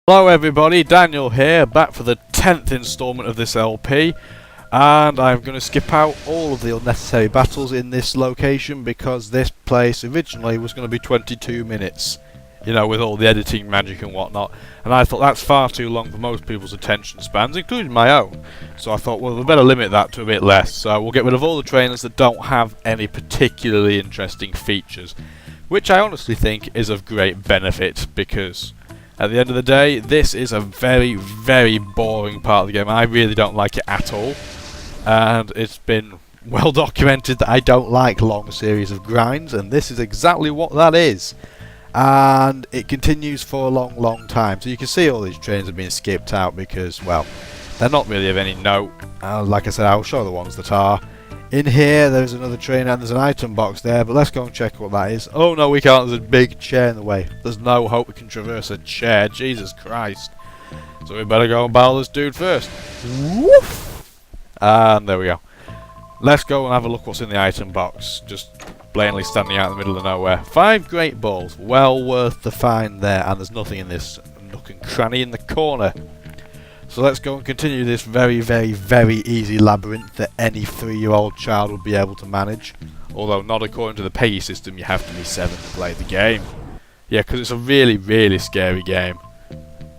Hello everybody, Daniel here, back for the 10th installment of this LP, and I'm going to skip out all of the unnecessary battles in this location because this place originally was going to be 22 minutes, you know, with all the editing magic and whatnot, and I thought that's far too long for most people's attention spans, including my own. So I thought, well, we better limit that to a bit less, so we'll get rid of all the trainers that don't have any particularly interesting features, which I honestly think is of great benefit because at the end of the day, this is a very, very boring part of the game. I really don't like it at all. And it's been well documented that I don't like long series of grinds, and this is exactly what that is. And it continues for a long, long time. So you can see all these trains are being skipped out because, well, they're not really of any note. Like I said, I'll show the ones that are. In here, there's another train and there's an item box there, but let's go and check what that is. Oh no, we can't. There's a big chair in the way. There's no hope we can traverse a chair. Jesus Christ. So we better go and battle this dude first. Woof! And there we go. Let's go and have a look what's in the item box. Just blatantly standing out in the middle of nowhere. 5 great balls. Well worth the find there. And there's nothing in this nook and cranny in the corner. So let's go and continue this very, very, very easy labyrinth that any 3-year-old child would be able to manage. Although not according to the PEGI system, you have to be 7 to play the game. Yeah, because it's a really, really scary game.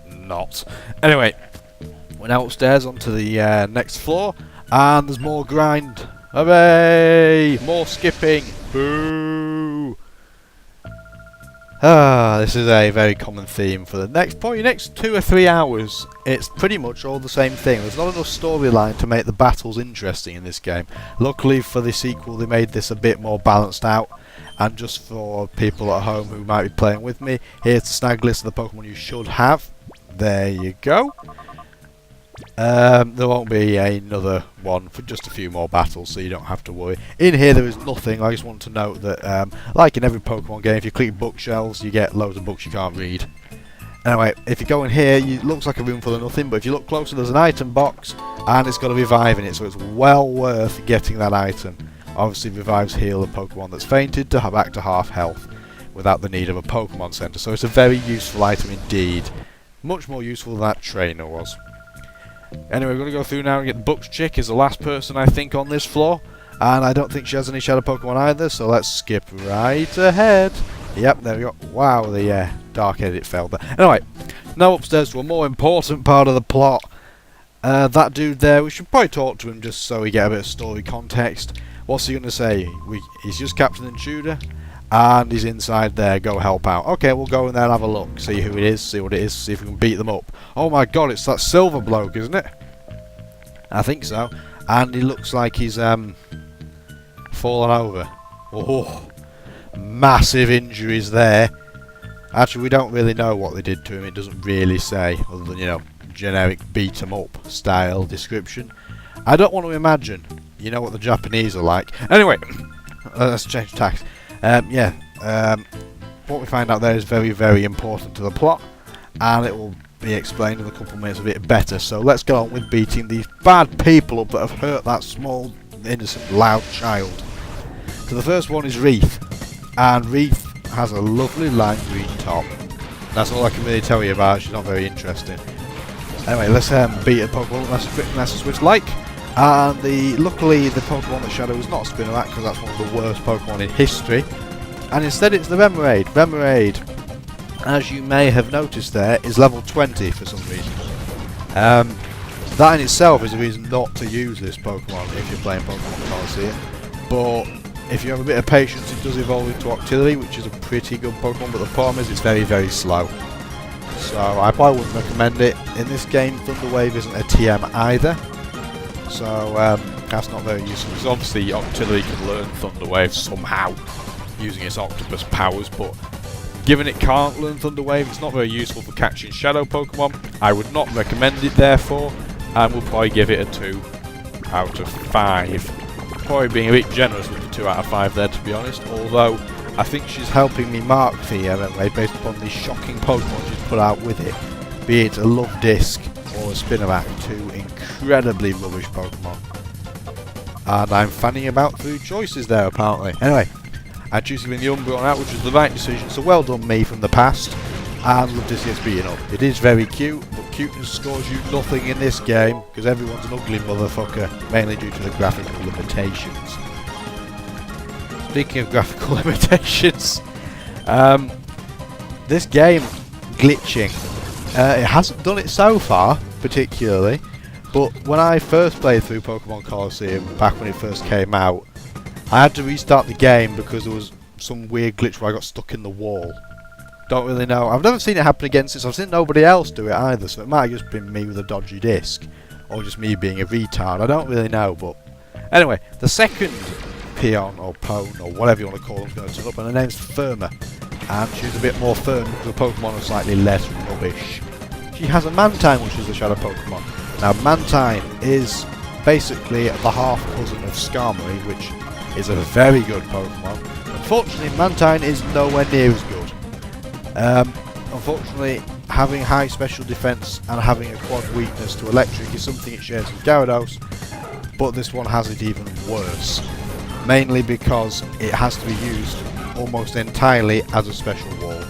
Not. Anyway, we're now upstairs onto the next floor, and there's more grind. Hooray! More skipping. Boo! This is a very common theme for the next 2 or 3 hours. It's pretty much all the same thing. There's not enough storyline to make the battles interesting in this game. Luckily for the sequel, they made this a bit more balanced out. And just for people at home who might be playing with me, here's the snag list of the Pokemon you should have. There you go. There won't be another one for just a few more battles, so you don't have to worry. In here there is nothing. I just want to note that, like in every Pokemon game, if you click bookshelves, you get loads of books you can't read. Anyway, if you go in here, it looks like a room full of nothing, but if you look closer, there's an item box, and it's got a revive in it, so it's well worth getting that item. Obviously, revives heal a Pokemon that's fainted to back to half health, without the need of a Pokemon Center, so it's a very useful item indeed. Much more useful than that trainer was. Anyway, we're going to go through now and get the Books chick is the last person I think on this floor, and I don't think she has any shadow Pokemon either, so let's skip right ahead. Yep, there we go. Wow, the dark edit failed there. Anyway, now upstairs to a more important part of the plot. That dude there, we should probably talk to him just so we get a bit of story context. What's he going to say? He's just Captain Intruder, and he's inside there. Go help out. Okay, we'll go in there and have a look. See who it is, see what it is, see if we can beat them up. Oh my god, it's that silver bloke, isn't it? I think so. And he looks like he's fallen over. Oh, massive injuries there. Actually, we don't really know what they did to him. It doesn't really say, other than, you know, generic beat 'em up style description. I don't want to imagine. You know what the Japanese are like. Anyway, let's change tack. What we find out there is very, very important to the plot, and it will be explained in a couple of minutes a bit better. So let's get on with beating these bad people up that have hurt that small, innocent, loud child. So the first one is Wreath, and Wreath has a lovely lime green top. That's all I can really tell you about her. She's not very interesting. Anyway, let's beat a Pokemon that's a Switch like. And luckily the Pokemon that Shadow is not Spinarak, because that's one of the worst Pokemon in history. And instead it's the Remoraid. Remoraid, as you may have noticed there, is level 20 for some reason. That in itself is a reason not to use this Pokemon if you're playing Pokemon Colosseum. But if you have a bit of patience, it does evolve into Octillery, which is a pretty good Pokemon, but the problem is it's very, very slow. So I probably wouldn't recommend it. In this game, Thunder Wave isn't a TM either. So that's not very useful, because obviously Octillery can learn Thunder Wave somehow using its octopus powers, but given it can't learn Thunder Wave, it's not very useful for catching shadow Pokemon. I would not recommend it therefore, and will probably give it a 2 out of 5. Probably being a bit generous with the 2 out of 5 there, to be honest, although I think she's helping me mark the MMA based upon the shocking Pokemon she's put out with it, be it a Love Disc or a Spinarak, 2 incredibly rubbish Pokemon. And I'm fanning about through choices there apparently. Anyway, I choose to win the Umbreon out, which was the right decision, so well done me from the past. and Luvdisc gets beaten up. It is very cute, but cuteness scores you nothing in this game because everyone's an ugly motherfucker, mainly due to the graphical limitations. Speaking of graphical limitations, this game glitching. It hasn't done it so far, particularly, but when I first played through Pokemon Colosseum, back when it first came out, I had to restart the game because there was some weird glitch where I got stuck in the wall. Don't really know. I've never seen it happen again since. I've seen nobody else do it either, so it might have just been me with a dodgy disc, or just me being a retard. I don't really know, but anyway, the second peon or pone or whatever you want to call them is going to turn up, and her name's Firma, and she's a bit more firm because the Pokemon are slightly less rubbish. She has a Mantine, which is a shadow Pokemon. Now, Mantine is basically the half cousin of Skarmory, which is a very good Pokemon. Unfortunately, Mantine is nowhere near as good. Unfortunately, having high special defense and having a quad weakness to electric is something it shares with Gyarados, but this one has it even worse. Mainly because it has to be used almost entirely as a special wall.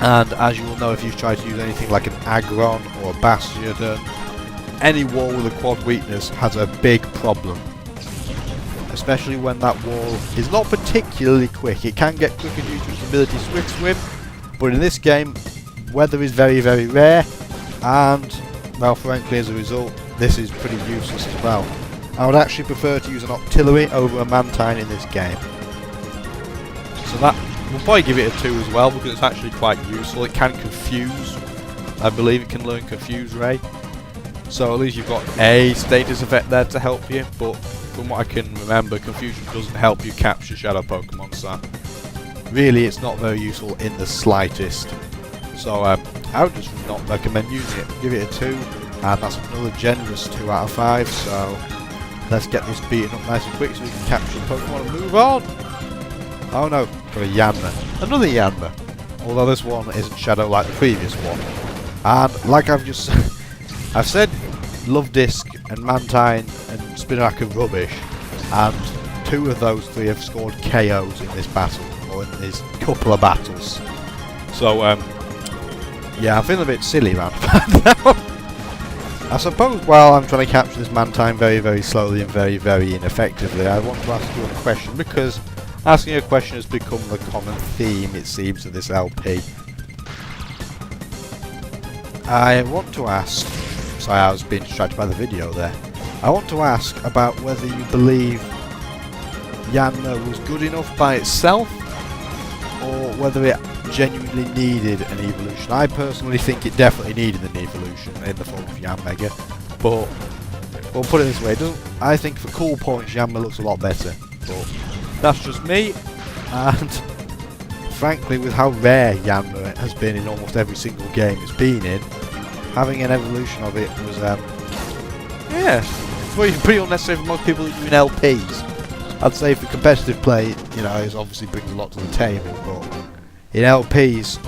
And as you will know if you've tried to use anything like an Aggron or a Bastiodon, any wall with a quad weakness has a big problem. Especially when that wall is not particularly quick. It can get quicker due to its ability Swift Swim, but in this game, weather is very, very rare, and, well, frankly, as a result, this is pretty useless as well. I would actually prefer to use an Octillery over a Mantine in this game. So that, we'll probably give it a 2 as well, because it's actually quite useful. It can confuse. I believe it can learn Confuse Ray. So at least you've got a status effect there to help you, but from what I can remember, Confusion doesn't help you capture Shadow Pokemon, so really it's not very useful in the slightest. So I would just not recommend using it. Give it a 2, and that's another generous 2 out of 5, so let's get this beaten up nice and quick so we can capture Pokemon and move on. Oh no, got a Yanma. Another Yanma. Although this one isn't Shadow like the previous one. And like I've just I've said Luvdisc and Mantine and Spinarak are rubbish, and 2 of those 3 have scored KOs in this battle, or in these couple of battles. So yeah, I feel a bit silly around about now. I suppose while I'm trying to capture this Mantine very, very slowly and very, very ineffectively, I want to ask you a question, because asking a question has become the common theme, it seems, of this LP. I want to ask, sorry, I was being distracted by the video there. I want to ask about whether you believe Yanma was good enough by itself, or whether it genuinely needed an evolution. I personally think it definitely needed an evolution in the form of Yanmega, but we'll put it this way, I think for cool points Yanma looks a lot better, but that's just me, and frankly with how rare Yanma has been in almost every single game it's been in, having an evolution of it was yeah, pretty unnecessary for most people who do in LPs. I'd say for competitive play, you know, it obviously brings a lot to the table, but in LPs,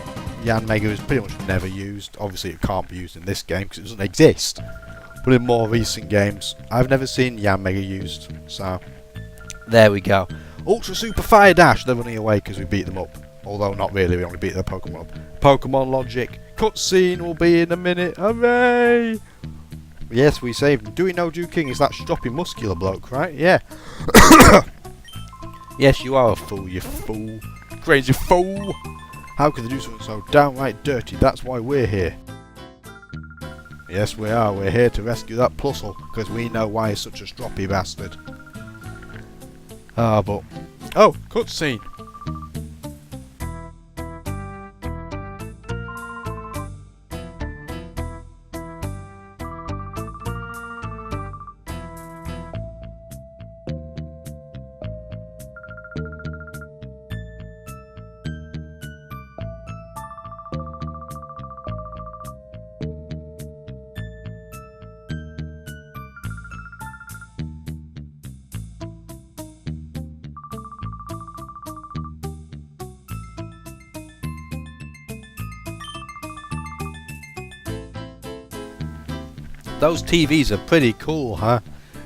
Yanmega is pretty much never used. Obviously it can't be used in this game because it doesn't exist. But in more recent games, I've never seen Yanmega used. So, there we go. Ultra Super Fire Dash, they're running away because we beat them up. Although not really, we only beat their Pokemon up. Pokemon logic. Cutscene will be in a minute. Hooray! Yes, we saved him. Do we know Duke King is that stroppy muscular bloke, right? Yeah. Yes, you are a fool, you fool. Crazy fool! How could they do something so downright dirty? That's why we're here. Yes, we are. We're here to rescue that Plusle, because we know why he's such a stroppy bastard. Ah, but... oh, cutscene! Those TVs are pretty cool, huh?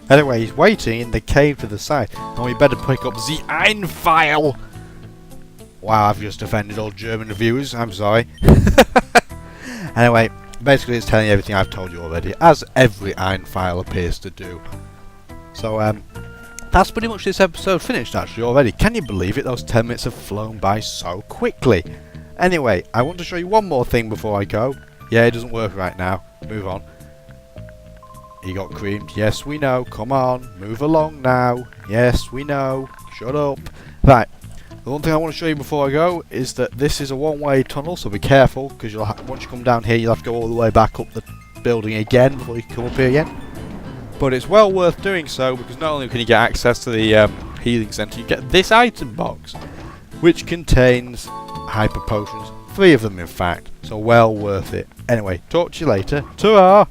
Anyway, he's waiting in the cave to the side, and we better pick up the Ein file. Wow, I've just offended all German reviewers, I'm sorry. Anyway, basically it's telling you everything I've told you already, as every iron file appears to do. So, that's pretty much this episode finished actually already. Can you believe it? Those 10 minutes have flown by so quickly. Anyway, I want to show you one more thing before I go. Yeah, it doesn't work right now. Move on. You got creamed. Yes, we know. Come on. Move along now. Yes, we know. Shut up. Right. The one thing I want to show you before I go is that this is a one-way tunnel, so be careful, because you'll once you come down here, you'll have to go all the way back up the building again before you can come up here again. But it's well worth doing so, because not only can you get access to the healing centre, you get this item box, which contains hyper potions, 3 of them in fact, so well worth it. Anyway, talk to you later. Ta-ra!